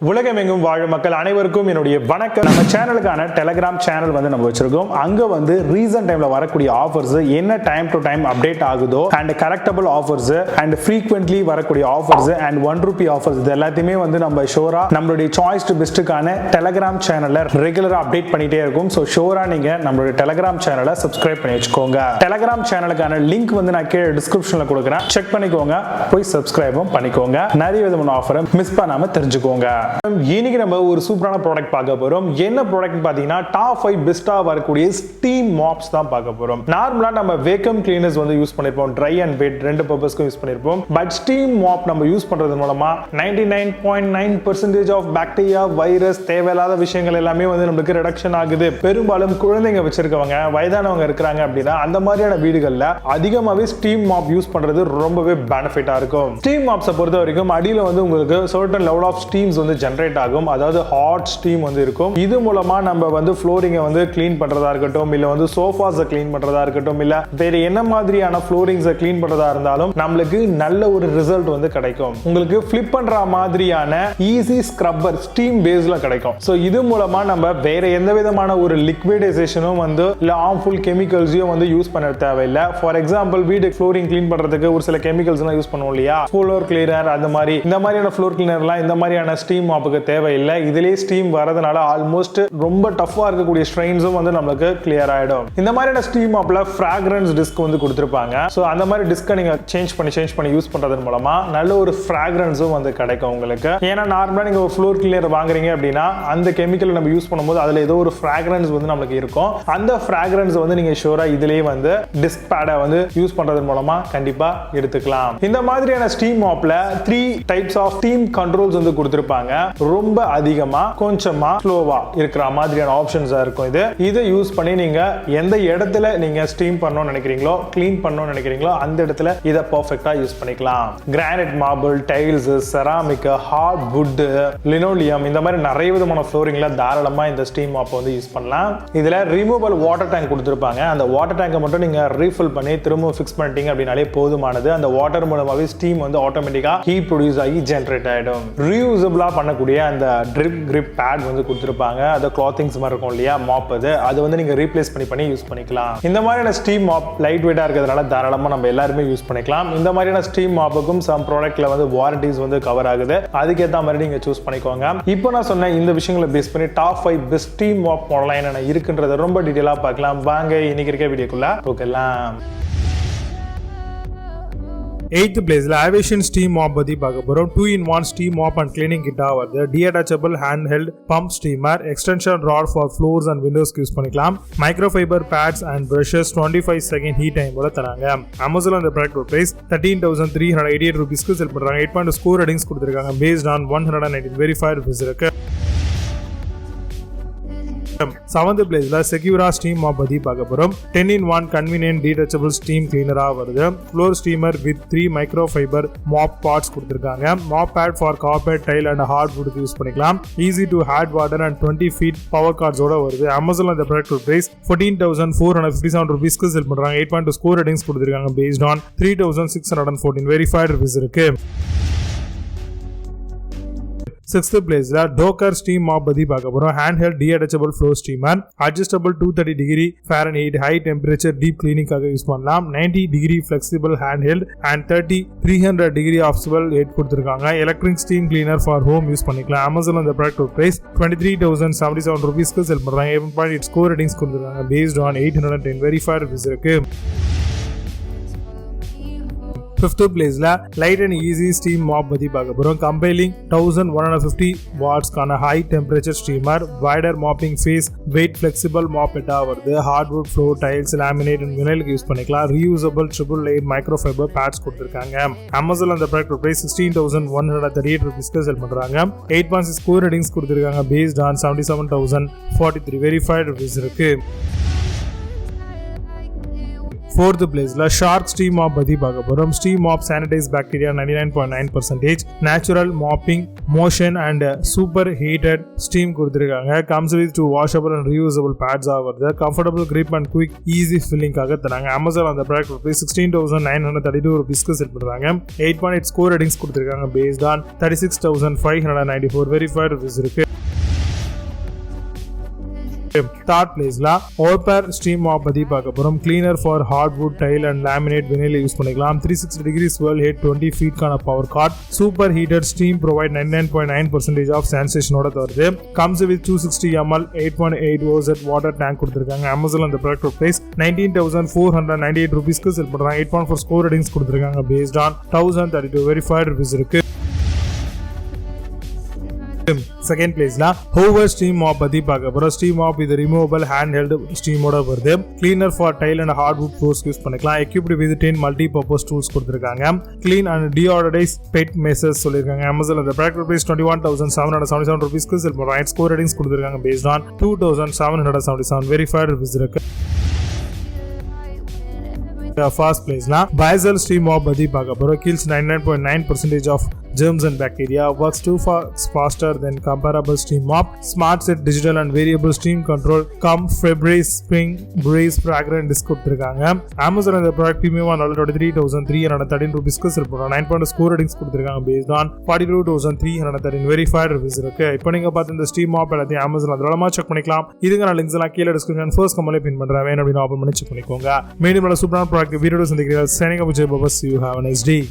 உலகமெங்கும் வாழும் மக்கள் அனைவருக்கும் என்னுடைய வணக்கம். நம்ம சேனலுக்கான டெலிகிராம் சேனல் வந்து நம்ம வச்சிருக்கோம். அங்க வந்து ரீசன்ட் டைம்ல வரக்கூடிய ஆஃபர்ஸ் என்ன டைம் டு டைம் அப்டேட் ஆகுதோ and correctable offers and frequently வரக்கூடிய ஆஃபர்ஸ் அண்ட் ₹1 ஆஃபர்ஸ் இது எல்லாத்தையுமே வந்து நம்ம ஷோரா நம்மளுடைய சாய்ஸ் டு பெஸ்ட்டுக்கான டெலிகிராம் சேனல்ல ரெகுலரா அப்டேட் பண்ணிட்டே இருக்கும். ஸோ ஷோரா நீங்க நம்மளுடைய டெலிகிராம் சேனலை சப்ஸ்கிரைப் பண்ணி வச்சுக்கோங்க. டெலிகிராம் சேனலுக்கான லிங்க் வந்து நான் கீழே டிஸ்கிரிப்ஷன்ல கொடுக்குறேன், செக் பண்ணிக்கோங்க, போய் சப்ஸ்கிரைபும் பண்ணிக்கோங்க. நிறைய விதமான ஆஃபரை மிஸ் பண்ணாம தெரிஞ்சுக்கோங்க. இன்னைக்கு நம்ம ஒரு சூப்பரான ப்ராடக்ட் பார்க்க போறோம். என்ன ப்ராடக்ட் பாத்தீங்கன்னா டாப் 5 பெஸ்டா வரக்கூடிய ஸ்டீம் மாப்ஸ் தான் பார்க்க போறோம். நார்மலா நம்ம வேக்கம் கிளீனர்ஸ் வந்து யூஸ் பண்ணிருப்போம், ட்ரை அண்ட் வெட் ரெண்டு பர்பஸ்க்கு யூஸ் பண்ணிருப்போம். பட் ஸ்டீம் மாப் நம்ம யூஸ் பண்றது மூலமா 99.9% ஆஃப் பாக்டீரியா, வைரஸ், தேவையில்லாத விஷயங்கள் எல்லாமே வந்து நமக்கு ரிடக்ஷன் ஆகுது. பெரும்பாலும் குழந்தைங்க வச்சிருக்கவங்க, வயதானவங்க இருக்கிறாங்க அப்படின்னா அந்த மாதிரியான வீடுகள்ல அதிகமாவே ஸ்டீம் மாப் யூஸ் பண்றது ரொம்பவே பெனிஃபிட்டா இருக்கும். ஸ்டீம் மாப்ஸை பொறுத்த வரைக்கும் அடியில வந்து உங்களுக்கு சர்டன் லெவல் ஆஃப் ஸ்டீம்ஸ் வந்து ஜெனரேட் ஆகும், அதாவது ஹாட் ஸ்டீம் வந்து இருக்கும். இது மூலமா நம்ம வந்து ஃப்ளோரிங்கை வந்து கிளீன் பண்றதா இருக்கட்டும், இல்ல வந்து சோஃபாஸை கிளீன் பண்றதா இருக்கட்டும், இல்ல வேற என்ன மாதிரியான ஃப்ளோரிங்ஸை கிளீன் பண்றதா இருந்தாலும் நம்மளுக்கு நல்ல ஒரு ரிசல்ட் வந்து கிடைக்கும். உங்களுக்கு ஃபிளிப் பண்ற மாதிரியான ஈஸி ஸ்க்ரப்பர் ஸ்டீம் பேஸ்ல கிடைக்கும். சோ இது மூலமா நம்ம வேற எந்த விதமான ஒரு லிக்விடைசேஷனும் வந்து இல்ல ஹார்ம்ஃபுல் கெமிக்கல்ஸையும் வந்து யூஸ் பண்ண தேவையில்லை. ஃபார் எக்ஸாம்பிள் வீடு ஃப்ளோரிங் கிளீன் பண்றதுக்கு ஒரு சில கெமிக்கல்ஸ் எல்லாம் யூஸ் பண்ணுவோம் இல்லையா, ஃப்ளோர் கிளீனர், அந்த மாதிரி இந்த மாதிரியான ஃப்ளோர் கிளீனர்லாம் இந்த மாதிரியான ஸ்டீம் மாப்புக்கு தேவையில்லை. இதுலயே ஸ்டீம் வரதுனால ஆல்மோஸ்ட் ரொம்ப டஃபா இருக்கக்கூடிய ஸ்ட்ரெயின்ஸும் வந்து நமக்கு கிளியர் ஆயிடும். இந்த மாதிரியான ஸ்டீம் மாப்ல ஃப்ராக்ரன்ஸ் டிஸ்க் வந்து கொடுத்திருப்பாங்க. சோ அந்த மாதிரி டிஸ்கை நீங்க சேஞ்ச் பண்ணி யூஸ் பண்றதன் மூலமா நல்ல ஒரு ஃப்ராக்ரன்ஸும் வந்து கிடைக்கும் உங்களுக்கு. ஏன்னா நார்மலா நீங்க ஒரு ஃப்ளோர் கிளீனர் வாங்குறீங்க அப்படின்னா அந்த கெமிக்கல் நம்ம யூஸ் பண்ணும்போது அதுல ஏதோ ஒரு ஃப்ராக்ரன்ஸ் வந்து நமக்கு இருக்கும். அந்த ஃப்ராக்ரன்ஸ் வந்து நீங்க ஷூரா இதுலயே வந்து டிஸ்க் பேடை வந்து யூஸ் பண்றதன் மூலமா கண்டிப்பா எடுத்துக்கலாம். இந்த மாதிரியான ஸ்டீம் மாப்ல 3 டைப்ஸ் ஆஃப் ஸ்டீம் கண்ட்ரோல்ஸ் வந்து கொடுத்திருப்பாங்க. ரொம்ப அதிகமா, கொஞ்சமா, ஸ்லோவா இருக்கிற மாதிரியான ஆப்ஷன்ஸா இருக்கும். இதை யூஸ் பண்ணி நீங்க எந்த இடத்துல நீங்க ஸ்டீம் பண்ணணும்னு நினைக்கிறீங்களோ, கிளீன் பண்ணணும்னு நினைக்கிறீங்களோ அந்த இடத்துல இதை பெர்ஃபெக்ட்டா யூஸ் பண்ணிக்கலாம். Granite, marble, tiles, ceramic, hard wood, linoleum இந்த மாதிரி நிறைய விதமான ஃப்ளோரிங்ல தாராளமா இந்த ஸ்டீம் மாப் வந்து யூஸ் பண்ணலாம். இதுல ரிமூவபிள் வாட்டர் டேங்க் கொடுத்திருப்பாங்க. அந்த வாட்டர் டேங்கை மட்டும் நீங்க ரீஃபில் பண்ணி திரும்ப ஃபிக்ஸ் பண்ணிட்டீங்க அப்படினாலே போதுமானது. அந்த வாட்டர் மூலமாவே ஸ்டீம் வந்து ஆட்டோமேட்டிக்கா ஹீட் ப்ரொடியூஸ் ஆகி ஜெனரேட் ஆயிடும். ரீயூசபிளா பண்ணக்கூடிய அந்த ட்ரிப் கிரிப் பேட் வந்து கொடுத்திருப்பாங்க. அது கிளாத்திங்ஸ் மாதிரி இருக்கும் இல்லையா, மாப் அது வந்து நீங்க ரீப்ளேஸ் பண்ணி யூஸ் பண்ணிக்கலாம். இந்த மாதிரியான ஸ்டீம் மாப் லைட் வெயிட்டா இருக்கிறதுனால தாராளமா நம்ம எல்லாருமே யூஸ் பண்ணிக்கலாம். இந்த மாதிரியான ஸ்டீம் மாப்புக்கும் சம் ப்ராடக்ட்ல வந்து வாரண்டிஸ் வந்து கவர் ஆகுது. அதுக்கேற்ற மாதிரி நீங்க சூஸ் பண்ணிக்கோங்க. இப்போ நான் சொன்ன இந்த விஷயங்களை பேஸ் பண்ணி top 5 best steam mop model என்ன இருக்குன்றத ரொம்ப டீடைலா பார்க்கலாம். வாங்க இன்னைக்கு இருக்க வீடியோக்குள்ள போகலாம். 8th place Aviation Steam Mop பத்தி பார்க்க போறோம். 2-in-1 Steam Mop and Cleaning Kit வருது. Detachable handheld pump steamer, extension rod for floors and windows use பண்ணிக்கலாம். Microfiber pads and brushes 25-second heat time ஓட தராங்க. Amazon அந்த ப்ராடக்ட் பிரைஸ் ₹13,388 செல் பண்றாங்க. 8.2 score ratings கொடுத்திருக்காங்க. based on 119 verified reviews இருக்கு. 7th place Secura Steam Mop பத்தி பார்க்க போறோம். 10-in-1 convenient detachable steam cleaner வருது. Floor steamer with 3 microfiber mop pots கொடுத்திருக்காங்க. Mop pad for carpet, tile and hardwood use பண்ணிக்கலாம். Easy to add water and 20 feet power cords ஓட வருது. Amazon அந்த product price ₹14,457 செல் பண்றாங்க. 8.2 ஸ்கோர் ரேட்டிங்ஸ் கொடுத்திருக்காங்க. based on 3,614 verified reviews இருக்கு. 6th place Docker Steam Mop பத்தி பார்க்க போறோம். handheld detachable floor steamer, adjustable 230 Fahrenheit high temperature deep cleaning காக யூஸ் பண்ணலாம். 90 flexible handheld and 300 offable head கொடுத்திருக்காங்க. electric steam cleaner for home use பண்ணிக்கலாம். Amazon அந்த product price ₹23,077 செல் பண்றாங்க. 8.8 ஸ்கோர் ரேட்டிங்ஸ் கொடுத்திருக்காங்க. based on 810 verified reviews இருக்கு. 5th place light and easy steam mop பத்தி பார்க்க போறோம். compiling 1150 watts கான high temperature steamer, wider mopping face, weight flexible mop வருது. hardwood floor, tiles, laminate and vinyl use பண்ணிக்கலாம். reusable triple layer microfiber pads கொடுத்திருக்காங்க. Amazon அந்த product price ₹16,138 செல் பண்றாங்க. 8.6 score ratings கொடுத்திருக்காங்க. based on 77,043 verified reviews இருக்கு. 4th பிளேஸ்ல shark steam mop பத்தி பார்க்க போறோம். Steam mop sanitise bacteria 99.9%, natural mopping motion and super heated steam கொடுத்திருக்காங்க. Comes with 2 washable and reusable pads வருது. Comfortable grip and quick easy filling-காக தராங்க. Amazon அந்த ப்ராடக்ட் ருபீஸ் 16,932 ருபீஸ்க்கு செல் பண்றாங்க. 8.8 ஸ்கோர் ரேட்டிங்ஸ் கொடுத்திருக்காங்க. based on 36,594 verified reviews இருக்கு. Third placeல ஓப்பர் ஸ்டீம் மாப் பத்தி பார்க்க போறோம். Cleaner for hardwood tile and laminate vinyl use பண்ணிக்கலாம். 360 degree swirl head 20 feet கான power cord. Super heated steam provide 99.9% of சான்சேஷனோட தருது. Comes with 260 ml 8.8 OZ water tank கொடுத்திருக்காங்க. Amazon அந்த ப்ராடக்ட் பிரைஸ் 19,498 ருபீஸ்க்கு செல் பண்றாங்க. 8.4 ஸ்கோர் ரேட்டிங்ஸ் கொடுத்திருக்காங்க. based on 1032 verified reviews இருக்கு. செகண்ட் பிளேஸ்ல ஹோவர் ஸ்டீம் மாப் பத்தி பார்க்க போறோம். ஸ்டீம் மாப் இது ரிமூவபிள் ஹேண்ட் ஹெல்ட் ஸ்டீமோட வருது. Cleaner for tile and hardwood floors use பண்ணிக்கலாம். Equipped with 10 multi purpose tools கொடுத்திருக்காங்க. Clean and deodorise pet messes சொல்லிருக்காங்க. Amazon அந்த ப்ராடக்ட் பிரைஸ் 21,777 ருபீஸ்க்கு செல் பண்றாங்க. ஸ்கோர் ரேட்டிங்ஸ் கொடுத்திருக்காங்க. based on 2,777 வெரிஃபைட் ரிவ்யூஸ் இருக்கு. First place Basil steam mop பத்தி பார்க்க போறோம். kills 99.9% of germs and bacteria, works 2 faster than comparable steam mop, smart set digital and variable steam control, come Febreze spring breeze fragrant disc கொடுத்திருக்காங்க. Amazon இந்த product premium on 23,313 rupeesக்கு செல் பண்றாங்க. 9.2 score ratings கொடுத்திருக்காங்க. based on 42,313 verified reviews இருக்கு. இப்போ நீங்க பார்த்த இந்த steam mop எல்லாத்தையும் Amazon அதோடமா செக் பண்ணிக்கலாம். இதுக்கான லிங்க்ஸ் எல்லாம் கீழ டிஸ்கிரிப்ஷன் ஃபர்ஸ்ட் கமெண்ட்ல பின் பண்றேன். வேணும் அப்படினா ஓபன் பண்ணி செக் பண்ணிக்கோங்க. மீண்டும் நல்ல சூப்பரான ப்ராடக்ட் வீடியோஸ் சந்திக்கிறேன். signing up with Jay Babas. You have a nice day.